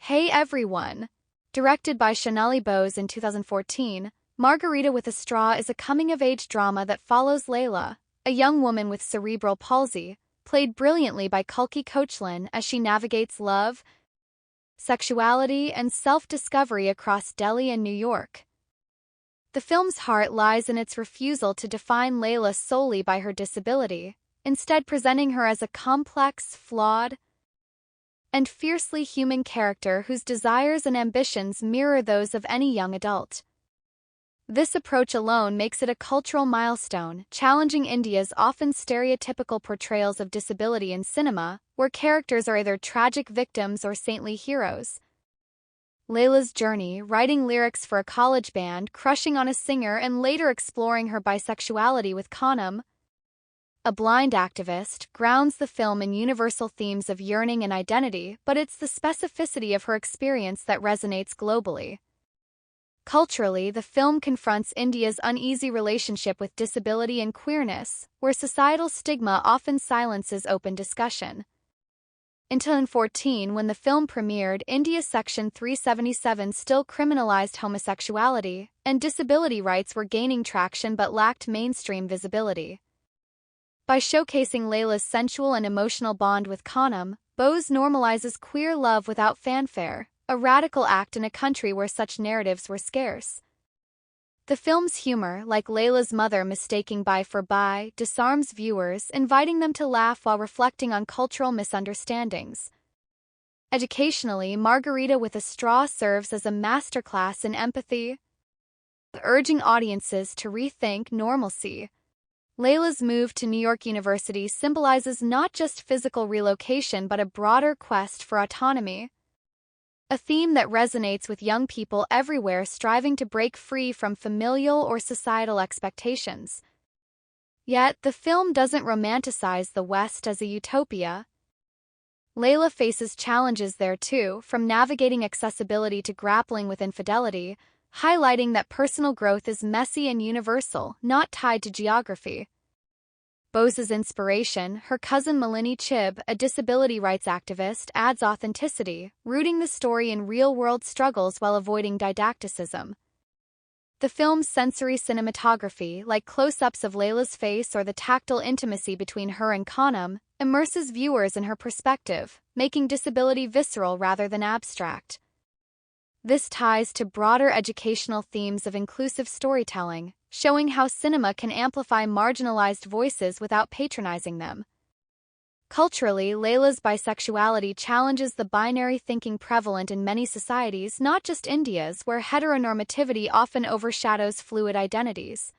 Hey Everyone! Directed by Shonali Bose in 2014, Margarita with a Straw is a coming-of-age drama that follows Laila, a young woman with cerebral palsy, played brilliantly by Kulki Koechlin as she navigates love, sexuality, and self-discovery across Delhi and New York. The film's heart lies in its refusal to define Laila solely by her disability, instead presenting her as a complex, flawed, and fiercely human character whose desires and ambitions mirror those of any young adult. This approach alone makes it a cultural milestone, challenging India's often stereotypical portrayals of disability in cinema, where characters are either tragic victims or saintly heroes. Laila's journey, writing lyrics for a college band, crushing on a singer, and later exploring her bisexuality with Khanum, a blind activist, grounds the film in universal themes of yearning and identity, but it's the specificity of her experience that resonates globally. Culturally, the film confronts India's uneasy relationship with disability and queerness, where societal stigma often silences open discussion. In 2014, when the film premiered, India's Section 377 still criminalized homosexuality, and disability rights were gaining traction but lacked mainstream visibility. By showcasing Laila's sensual and emotional bond with Khanum, Bose normalizes queer love without fanfare, a radical act in a country where such narratives were scarce. The film's humor, like Laila's mother mistaking bi for bi, disarms viewers, inviting them to laugh while reflecting on cultural misunderstandings. Educationally, Margarita with a Straw serves as a masterclass in empathy, urging audiences to rethink normalcy. Laila's move to New York University symbolizes not just physical relocation but a broader quest for autonomy, a theme that resonates with young people everywhere striving to break free from familial or societal expectations. Yet, the film doesn't romanticize the West as a utopia. Laila faces challenges there too, from navigating accessibility to grappling with infidelity, highlighting that personal growth is messy and universal, not tied to geography. Bose's inspiration, her cousin Malini Chib, a disability rights activist, adds authenticity, rooting the story in real-world struggles while avoiding didacticism. The film's sensory cinematography, like close-ups of Laila's face or the tactile intimacy between her and Khanum, immerses viewers in her perspective, making disability visceral rather than abstract. This ties to broader educational themes of inclusive storytelling, showing how cinema can amplify marginalized voices without patronizing them. Culturally, Laila's bisexuality challenges the binary thinking prevalent in many societies, not just India's, where heteronormativity often overshadows fluid identities.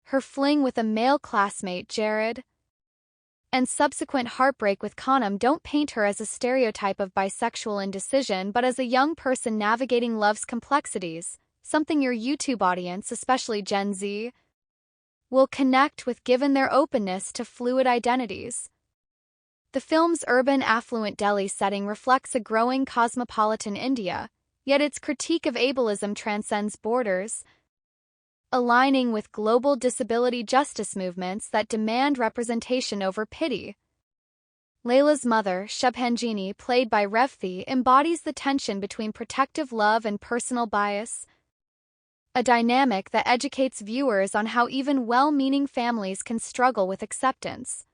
Her fling with a male classmate, Jared, and subsequent heartbreak with Khanum don't paint her as a stereotype of bisexual indecision but as a young person navigating love's complexities, something your YouTube audience, especially Gen Z, will connect with given their openness to fluid identities. The film's urban affluent Delhi setting reflects a growing cosmopolitan India, yet its critique of ableism transcends borders, aligning with global disability justice movements that demand representation over pity. Laila's mother, Shubhanjini, played by Revthi, embodies the tension between protective love and personal bias, a dynamic that educates viewers on how even well-meaning families can struggle with acceptance.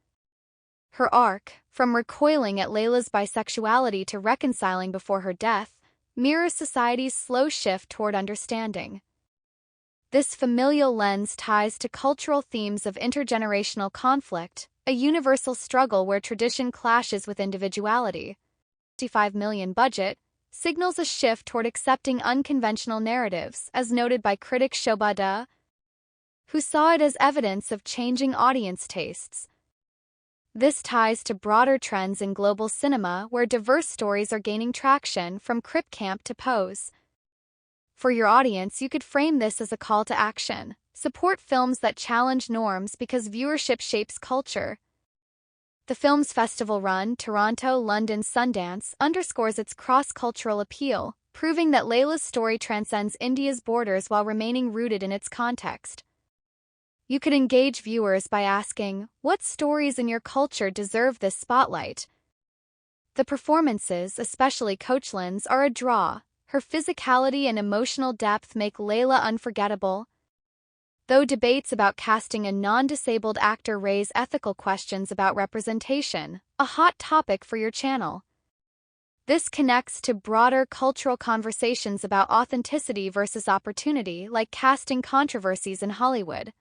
Her arc, from recoiling at Laila's bisexuality to reconciling before her death, mirrors society's slow shift toward understanding. This familial lens ties to cultural themes of intergenerational conflict, a universal struggle where tradition clashes with individuality. $55 million budget signals a shift toward accepting unconventional narratives, as noted by critic Shobha Da, who saw it as evidence of changing audience tastes. This ties to broader trends in global cinema where diverse stories are gaining traction, from Crip Camp to Pose. For your audience, you could frame this as a call to action. Support films that challenge norms because viewership shapes culture. The film's festival run, Toronto, London, Sundance, underscores its cross-cultural appeal, proving that Laila's story transcends India's borders while remaining rooted in its context. You could engage viewers by asking, what stories in your culture deserve this spotlight? The performances, especially Coachlin's, are a draw. Her physicality and emotional depth make Laila unforgettable. Though debates about casting a non-disabled actor raise ethical questions about representation, a hot topic for your channel. This connects to broader cultural conversations about authenticity versus opportunity, like casting controversies in Hollywood.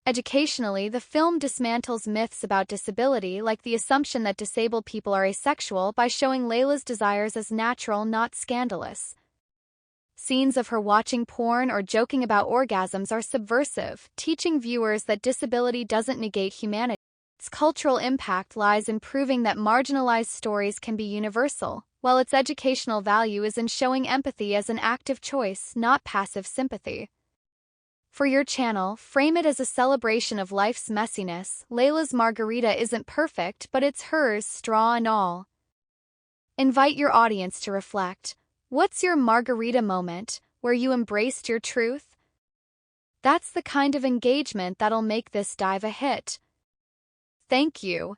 Educationally, the film dismantles myths about disability, like the assumption that disabled people are asexual, by showing Laila's desires as natural, not scandalous. Scenes of her watching porn or joking about orgasms are subversive, teaching viewers that disability doesn't negate humanity. Its cultural impact lies in proving that marginalized stories can be universal, while its educational value is in showing empathy as an active choice, not passive sympathy. For your channel, frame it as a celebration of life's messiness. Laila's Margarita isn't perfect, but it's hers, straw and all. Invite your audience to reflect. What's your Margarita moment, where you embraced your truth? That's the kind of engagement that'll make this dive a hit. Thank you.